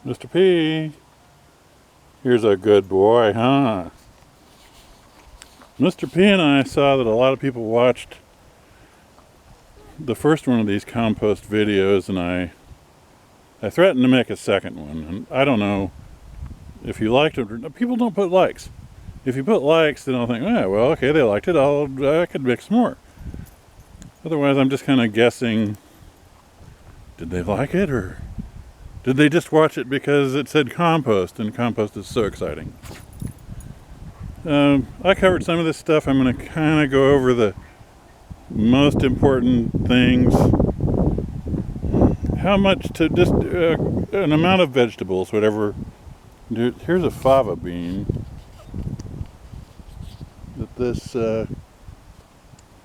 Mr. P, here's a good boy, huh? Mr. P and I saw that a lot of people watched the first one of these compost videos, and I threatened to make a second one. And I don't know if you liked it or not. People don't put likes. If you put likes, then I'll think, oh, well, okay, they liked it. I could make some more. Otherwise, I'm just kind of guessing, did they like it, or did they just watch it because it said compost, and compost is so exciting? I covered some of this stuff. I'm going to kind of go over the most important things. How much to just an amount of vegetables, whatever. Here's a fava bean that this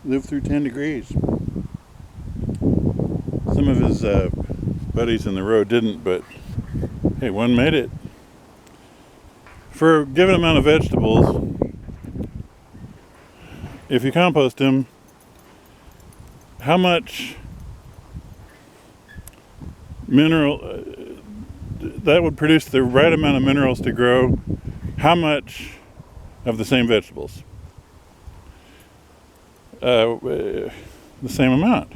lived through 10 degrees. Some of his buddies in the row didn't, but hey, one made it. For a given amount of vegetables, if you compost them, how much mineral that would produce the right amount of minerals to grow how much of the same vegetables? The same amount.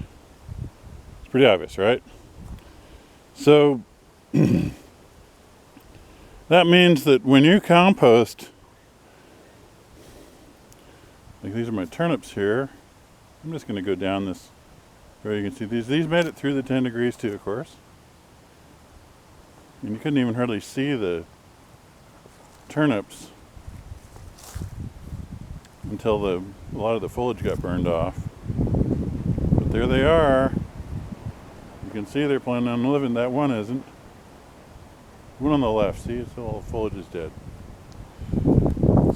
It's pretty obvious, right? So that means that when you compost, like these are my turnips here. I'm just going to go down this where you can see these made it through the 10 degrees too, of course. And you couldn't even hardly see the turnips until a lot of the foliage got burned off. But there they are. You can see they're planning on living. That one isn't. One on the left, see, it's all the foliage is dead.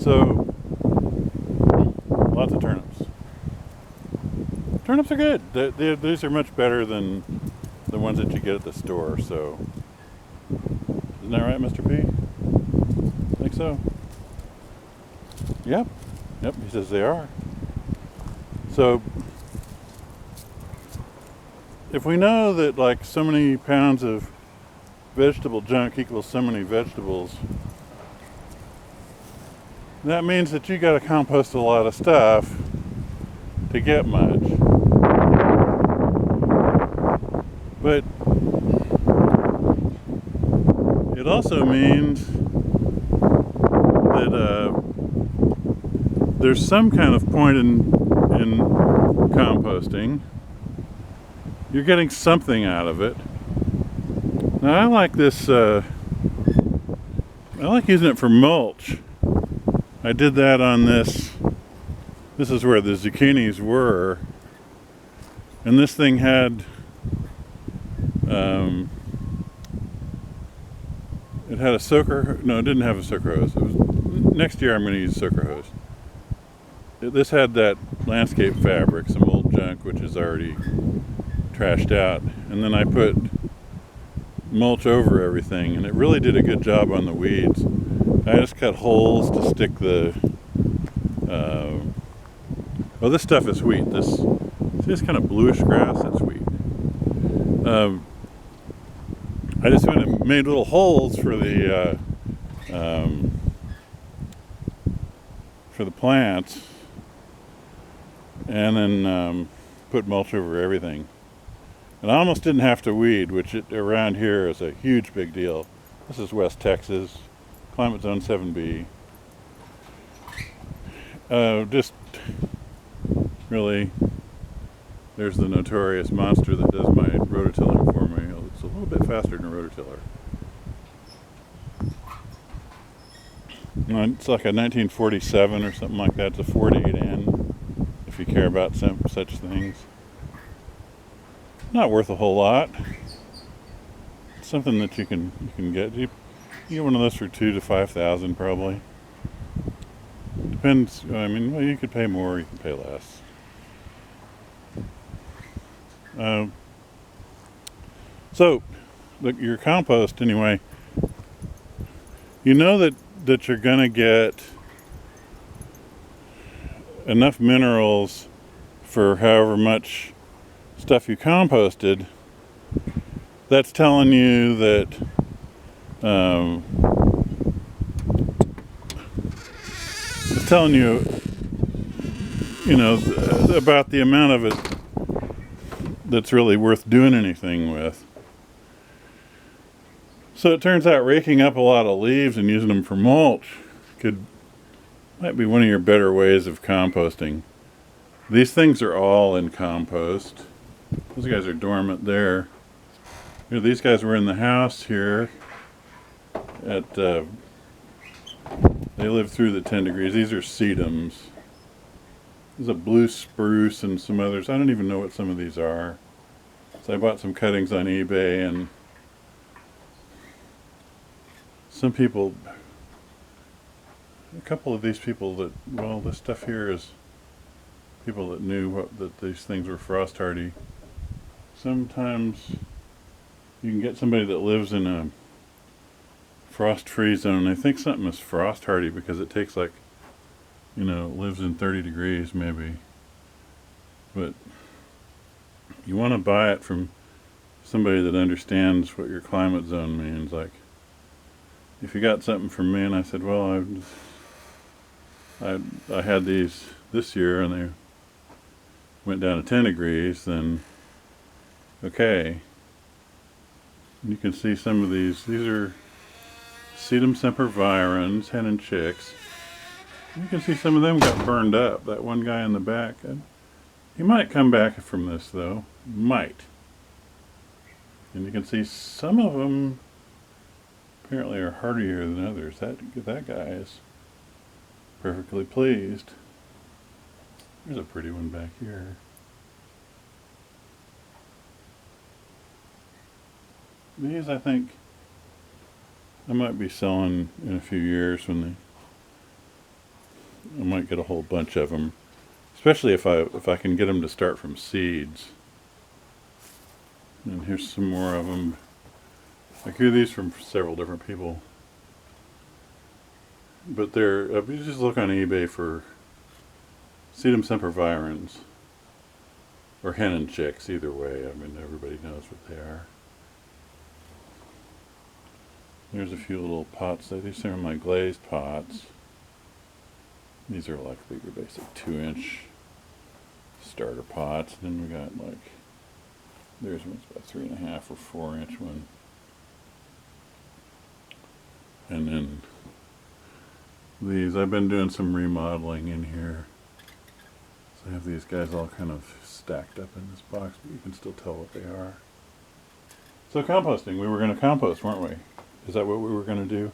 So, lots of turnips. Turnips are good. These are much better than the ones that you get at the store, so. Isn't that right, Mr. P? I think so. Yep, he says they are. So, if we know that like so many pounds of vegetable junk equals so many vegetables, that means that you got to compost a lot of stuff to get much. But it also means that there's some kind of point in composting. You're getting something out of it. Now I like this, I like using it for mulch. I did that on this. This is where the zucchinis were. And this thing had, it had a soaker, no, it didn't have a soaker hose. Next year I'm going to use a soaker hose. This had that landscape fabric, some old junk which is already trashed out. And then I put mulch over everything, and it really did a good job on the weeds. I just cut holes to stick the well, this stuff is wheat. This kind of bluish grass, that's wheat. I just went and made little holes for the plants, and then put mulch over everything. And I almost didn't have to weed, which around here is a huge big deal. This is West Texas, Climate Zone 7B. Just really, there's the notorious monster that does my rototilling for me. It's a little bit faster than a rototiller. It's like a 1947 or something like that. It's a 48N, if you care about such things. Not worth a whole lot. It's something that you can get. You get one of those for $2,000 to $5,000 probably. Depends. I mean, well, you could pay more, you can pay less. So, your compost anyway. You know that you're gonna get enough minerals for however much stuff you composted. That's telling you that I was telling you, about the amount of it that's really worth doing anything with. So it turns out raking up a lot of leaves and using them for mulch might be one of your better ways of composting. These things are all in compost. Those guys are dormant there. These guys were in the house here they live through the 10 degrees. These are sedums. There's a blue spruce and some others. I don't even know what some of these are. So I bought some cuttings on eBay, and some people, a couple of these people this stuff here is people that knew that these things were frost hardy. Sometimes you can get somebody that lives in a frost-free zone. I think something is frost hardy because it takes it lives in 30 degrees maybe. But you want to buy it from somebody that understands what your climate zone means. Like, if you got something from me and I said, well, I had these this year and they went down to 10 degrees, then okay. You can see some of these. These are Sedum sempervirens, hen and chicks. You can see some of them got burned up. That one guy in the back. He might come back from this, though. Might. And you can see some of them apparently are hardier than others. That guy is perfectly pleased. There's a pretty one back here. These, I think, I might be selling in a few years I might get a whole bunch of them, especially if I can get them to start from seeds. And here's some more of them. I hear these from several different people, but you just look on eBay for Sedum sempervirens or hen and chicks. Either way, I mean, everybody knows what they are. There's a few little pots. These are my glazed pots. These are like your basic 2-inch starter pots. Then we got there's one's about 3.5 or 4-inch one. And then these, I've been doing some remodeling in here. So I have these guys all kind of stacked up in this box, but you can still tell what they are. So composting, we were going to compost, weren't we? Is that what we were going to do?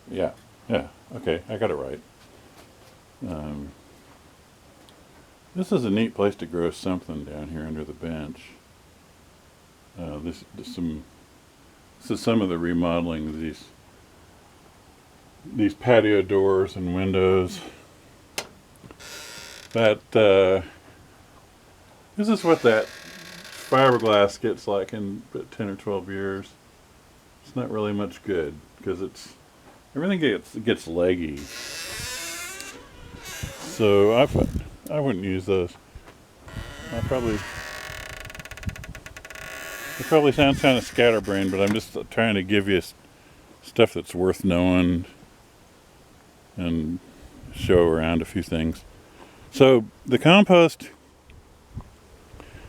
Yeah, okay, I got it right. This is a neat place to grow something down here under the bench. This is some of the remodeling of these patio doors and windows. This is what that fiberglass gets like in 10 or 12 years. It's not really much good because everything gets leggy. So I wouldn't use those. It probably sounds kind of scatterbrained, but I'm just trying to give you stuff that's worth knowing and show around a few things. So the compost,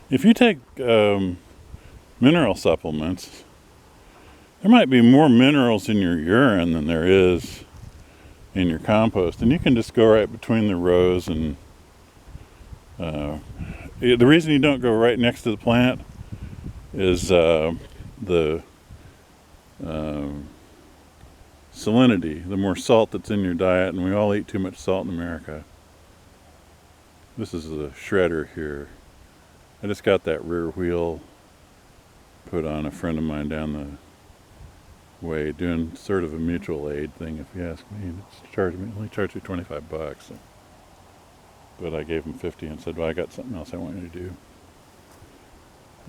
if you take mineral supplements, there might be more minerals in your urine than there is in your compost, and you can just go right between the rows. And the reason you don't go right next to the plant is the salinity, the more salt that's in your diet, and we all eat too much salt in America. This is the shredder here. I just got that rear wheel put on a friend of mine down the way, doing sort of a mutual aid thing, if you ask me. Only charged me $25, so. But I gave him 50 and said, well, I got something else I want you to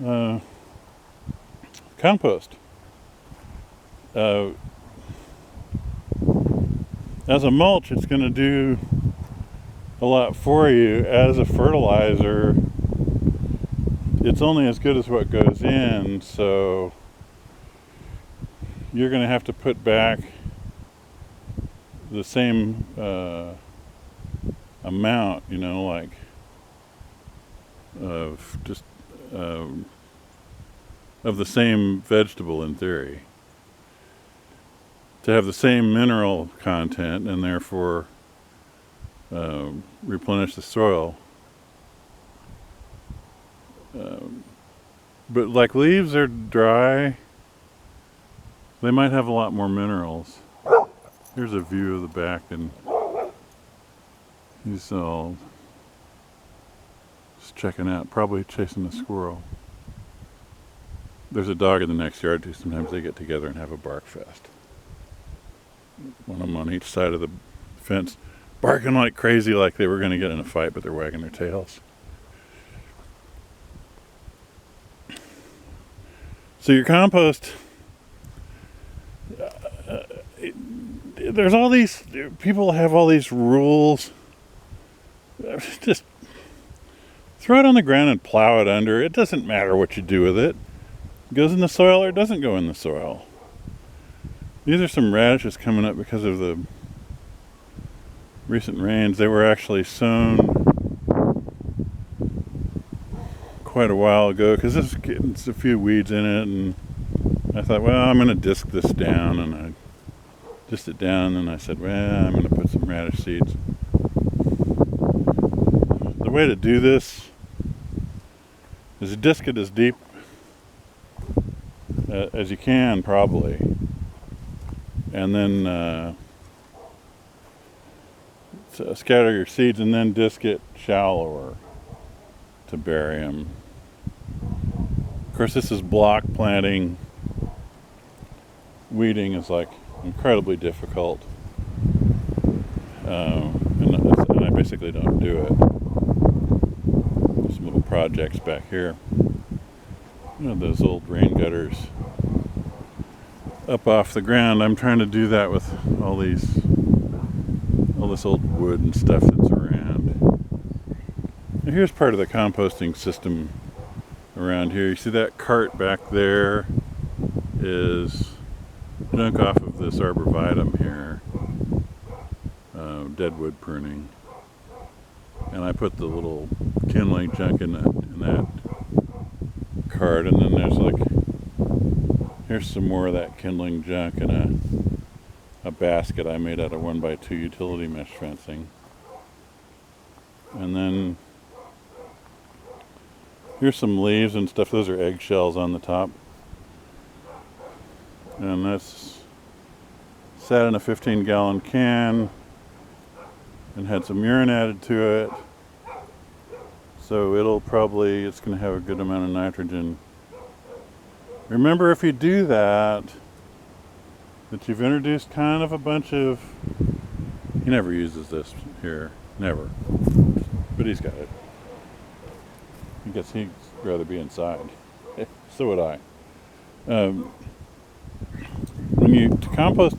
do. Compost. As a mulch, it's going to do a lot for you. As a fertilizer, it's only as good as what goes in, so you're going to have to put back the same amount, you know, like of just of the same vegetable in theory, to have the same mineral content and therefore replenish the soil. But like leaves are dry, they might have a lot more minerals. Here's a view of the back, and he's all just checking out, probably chasing a squirrel. There's a dog in the next yard too. Sometimes they get together and have a bark fest. One of them on each side of the fence, barking like crazy, like they were going to get in a fight, but they're wagging their tails. So your compost, there's all these, people have all these rules. Just throw it on the ground and plow it under. It doesn't matter what you do with it. It goes in the soil or it doesn't go in the soil. These are some radishes coming up because of the recent rains. They were actually sown quite a while ago because this is getting a few weeds in it, and I thought, well, I'm going to disc this down, and I disced it down, and I said, well, I'm going to put some radish seeds. The way to do this is to disc it as deep as you can, probably, and then scatter your seeds, and then disc it shallower to bury them. Of course, this is block planting. Weeding is like incredibly difficult, and I basically don't do it. Some little projects back here. You know, those old rain gutters up off the ground. I'm trying to do that with all this old wood and stuff that's around. And here's part of the composting system around here. You see that cart back there is junk off of this arborvitae here, deadwood pruning, and I put the little kindling junk in that cart, and then here's some more of that kindling junk in a basket I made out of 1x2 utility mesh fencing. And then here's some leaves and stuff. Those are eggshells on the top. And that's sat in a 15-gallon can and had some urine added to it. So it's going to have a good amount of nitrogen. Remember, if you do that you've introduced kind of a bunch of, he never uses this here, never, but he's got it. I guess he'd rather be inside. So would I. When you compost,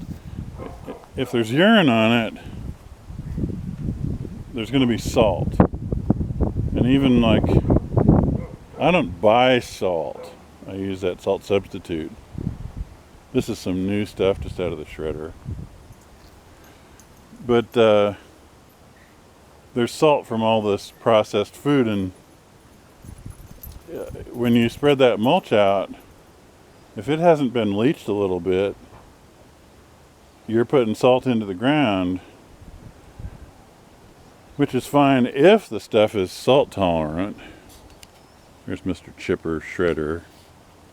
if there's urine on it, there's going to be salt. And even like, I don't buy salt. I use that salt substitute. This is some new stuff just out of the shredder. But there's salt from all this processed food, and when you spread that mulch out, if it hasn't been leached a little bit, you're putting salt into the ground, which is fine if the stuff is salt tolerant. Here's Mr. Chipper Shredder.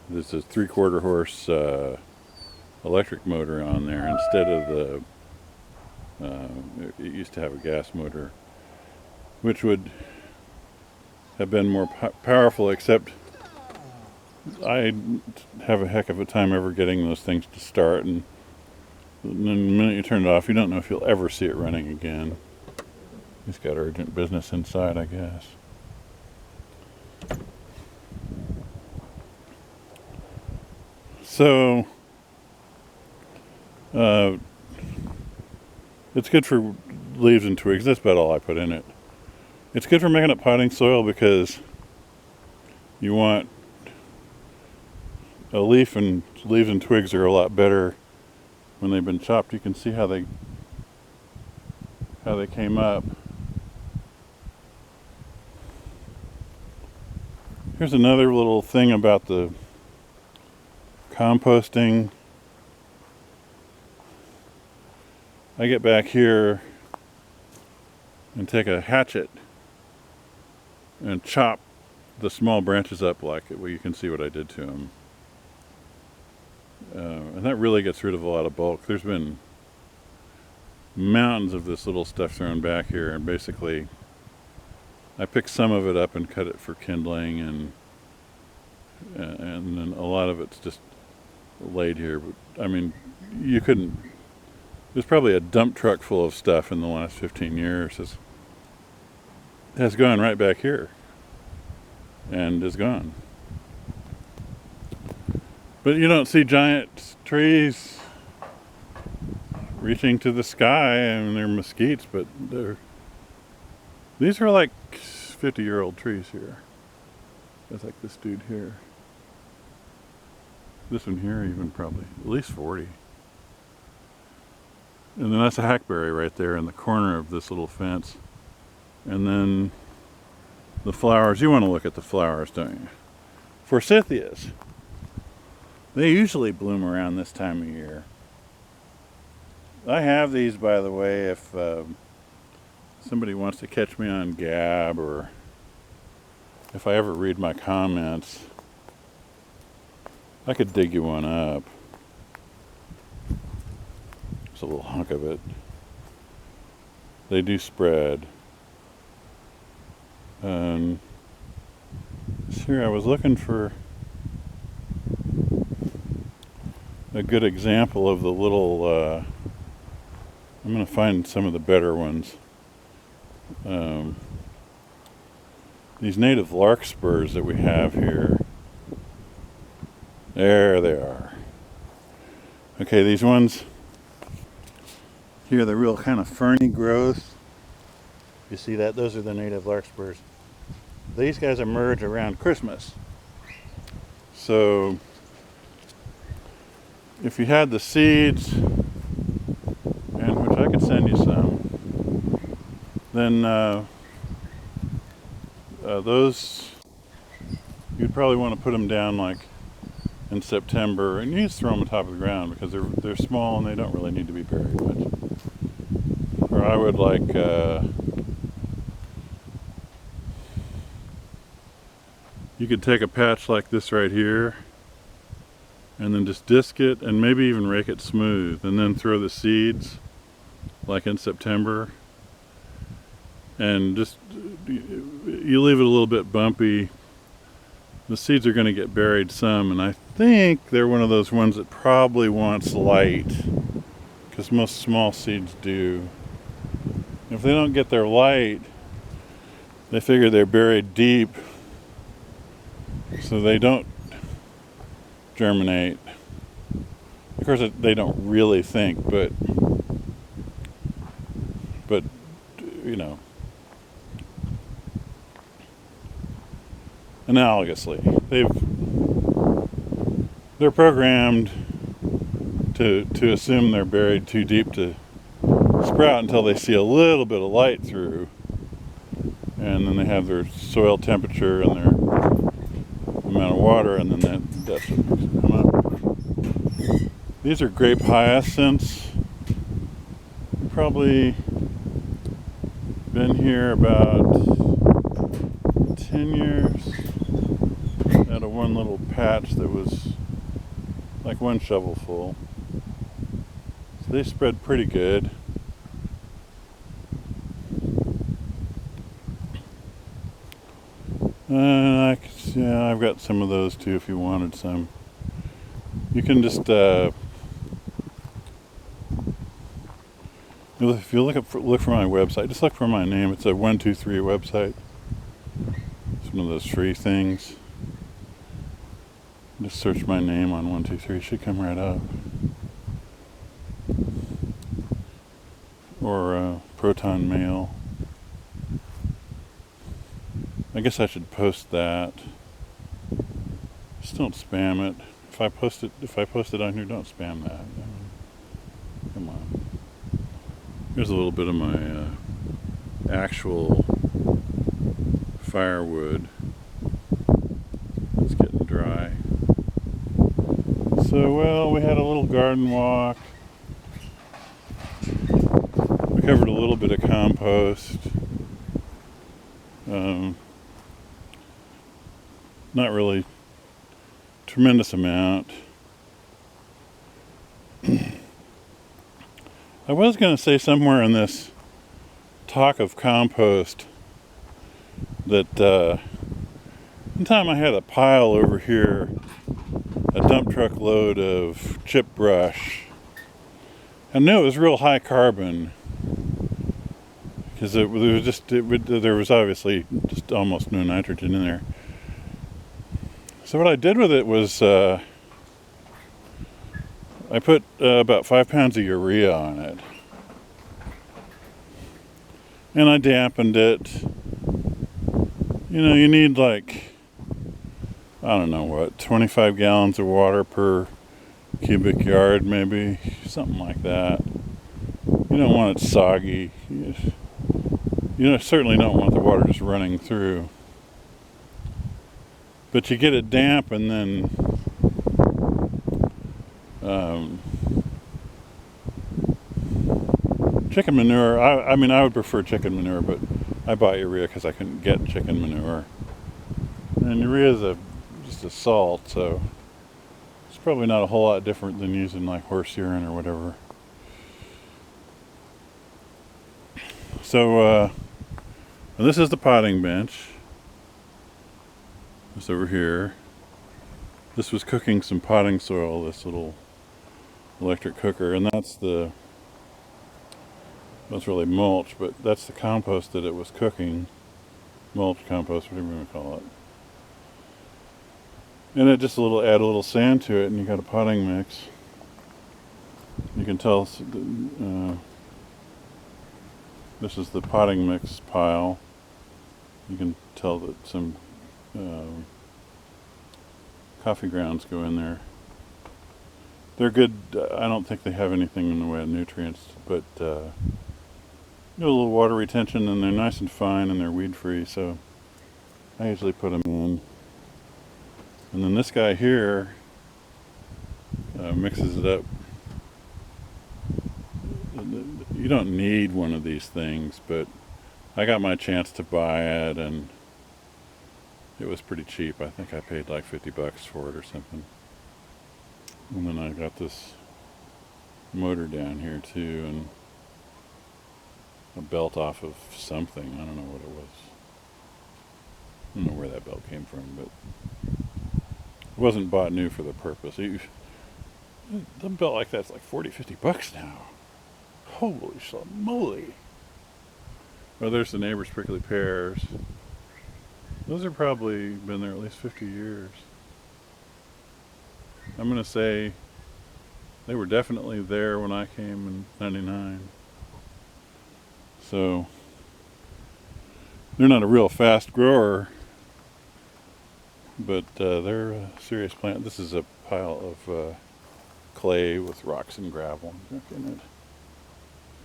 This is 3/4 horse electric motor on there instead of it used to have a gas motor, which would have been more powerful, except I have a heck of a time ever getting those things to start, and then the minute you turn it off, you don't know if you'll ever see it running again. He's got urgent business inside, I guess. So it's good for leaves and twigs. That's about all I put in it. It's good for making up potting soil because you want a leaf and leaves and twigs are a lot better when they've been chopped. You can see how they came up. Here's another little thing about the composting. I get back here and take a hatchet and chop the small branches up like it. Well, you can see what I did to them. And that really gets rid of a lot of bulk. There's been mountains of this little stuff thrown back here, and basically I pick some of it up and cut it for kindling, and then a lot of it's just laid here. But I mean, you couldn't. There's probably a dump truck full of stuff in the last 15 years has gone right back here and is gone. But you don't see giant trees reaching to the sky. I mean, they're mesquites, but these are like 50-year-old trees here. That's like this dude here. This one here even probably at least 40. And then that's a hackberry right there in the corner of this little fence. And then the flowers, you want to look at the flowers, don't you? Forsythias. They usually bloom around this time of year. I have these, by the way, if somebody wants to catch me on Gab, or if I ever read my comments, I could dig you one up. It's a little hunk of it. They do spread. Here I was looking for a good example of the little, I'm going to find some of the better ones. These native larkspurs that we have here. There they are. Okay, these ones here, the real kind of ferny growth. You see that? Those are the native larkspurs. These guys emerge around Christmas. So if you had the seeds, and which I could send you some, then those, you'd probably want to put them down like in September, and you just throw them on top of the ground because they're small and they don't really need to be buried much. Or I would like you could take a patch like this right here and then just disc it and maybe even rake it smooth, and then throw the seeds like in September, and just you leave it a little bit bumpy. The seeds are going to get buried some, and I think they're one of those ones that probably wants light, because most small seeds do. If they don't get their light, they figure they're buried deep, so they don't germinate. Of course, they don't really think, but you know, analogously, they're programmed to assume they're buried too deep to sprout until they see a little bit of light through, and then they have their soil temperature and their amount of water, and then that's what makes them come up. These are grape hyacinths. Probably been here about 10 years. Out of one little patch that was like one shovelful. So they spread pretty good. Yeah, I've got some of those too if you wanted some. You can just, if you look for my website, just look for my name. It's a 123 website. It's one of those free things. Just search my name on 123, it should come right up. Or Proton Mail. I guess I should post that. Just don't spam it. if I post it on here, don't spam that. Come on. Here's a little bit of my actual firewood. It's getting dry. So, well, we had a little garden walk. We covered a little bit of compost. Not really tremendous amount. I was going to say somewhere in this talk of compost that one time I had a pile over here, a dump truck load of chip brush. I knew it was real high carbon because there was obviously just almost no nitrogen in there. So what I did with it was I put about 5 pounds of urea on it, and I dampened it. You know, you need like, I don't know what, 25 gallons of water per cubic yard, maybe, something like that. You don't want it soggy. You certainly don't want the water just running through. But you get it damp, and then chicken manure. I mean, I would prefer chicken manure, but I bought urea because I couldn't get chicken manure. And urea is just a salt, so it's probably not a whole lot different than using like horse urine or whatever. So this is the potting bench. It's over here. This was cooking some potting soil, this little electric cooker, and that's really mulch, but that's the compost that it was cooking. Mulch, compost, whatever you want to call it. And it just add a little sand to it, and you got a potting mix. You can tell this is the potting mix pile. You can tell that some coffee grounds go in there. They're good. I don't think they have anything in the way of nutrients, but a little water retention, and they're nice and fine, and they're weed free, so I usually put them in. And then this guy here mixes it up. You don't need one of these things, but I got my chance to buy it, and it was pretty cheap. I think I paid like $50 for it or something. And then I got this motor down here too, and a belt off of something. I don't know what it was. I don't know where that belt came from, but it wasn't bought new for the purpose. The belt like that's like $40-50 now. Holy moly! Oh, there's the neighbor's prickly pears. Those have probably been there at least 50 years. I'm going to say they were definitely there when I came in '99. So they're not a real fast grower, but they're a serious plant. This is a pile of clay with rocks and gravel in it.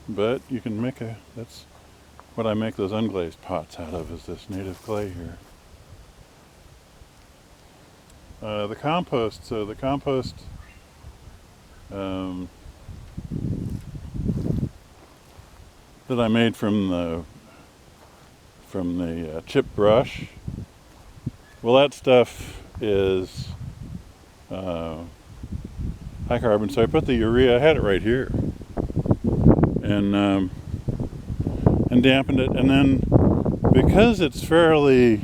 But you can make that's what I make those unglazed pots out of, is this native clay here. The compost, that I made from the chip brush, well, that stuff is high carbon, so I put the urea, I had it right here, and dampened it, and then because it's fairly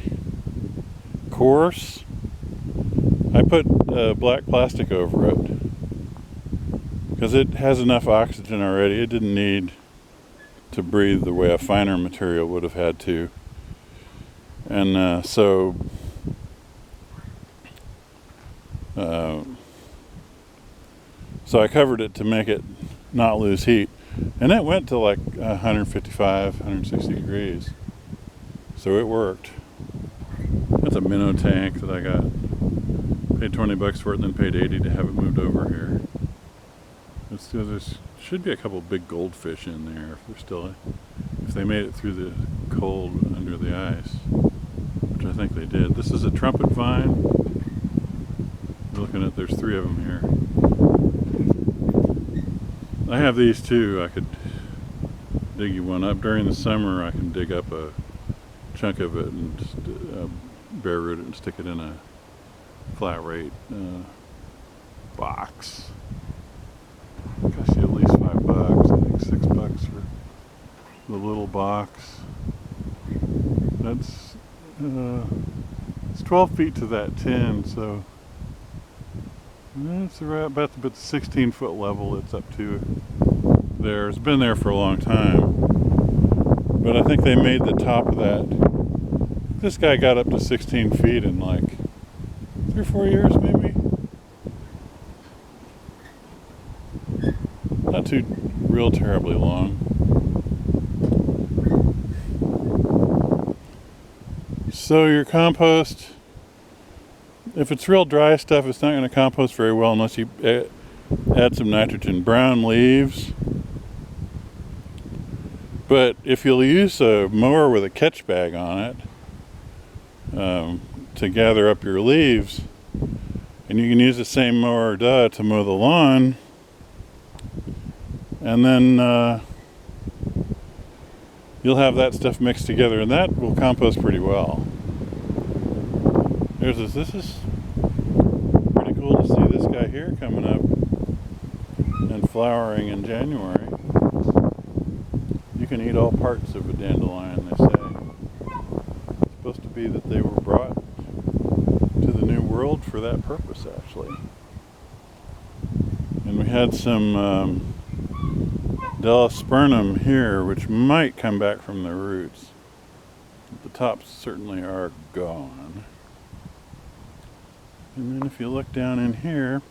coarse, I put black plastic over it because it has enough oxygen already. It didn't need to breathe the way a finer material would have had to. And so I covered it to make it not lose heat. And it went to like 155, 160 degrees. So it worked. That's a minnow tank that I got. Paid Paid 20 bucks for it and then paid 80 to have it moved over here. There should be a couple big goldfish in there if they made it through the cold under the ice, which I think they did. This is a trumpet vine. Looking at, there's 3 of them here. I have these too. I could dig you one up. During the summer I can dig up a chunk of it and just bare root it and stick it in a flat rate box. Cost you at least $5. I think $6 for the little box. That's it's 12 feet to that tin, so that's about the 16-foot level it's up to there. It's been there for a long time, but I think they made the top of that. This guy got up to 16 feet in like 3 or 4 years, maybe. Not too real terribly long. So your compost, if it's real dry stuff, it's not going to compost very well unless you add some nitrogen. Brown leaves. But if you'll use a mower with a catch bag on it to gather up your leaves, and you can use the same mower to mow the lawn, and then you'll have that stuff mixed together, and that will compost pretty well. This is pretty cool to see this guy here coming up and flowering in January. You can eat all parts of a dandelion, they say. It's supposed to be that they were brought to the New World for that purpose, actually. And we had some Delospermum here, which might come back from the roots. The tops certainly are gone. And then if you look down in here,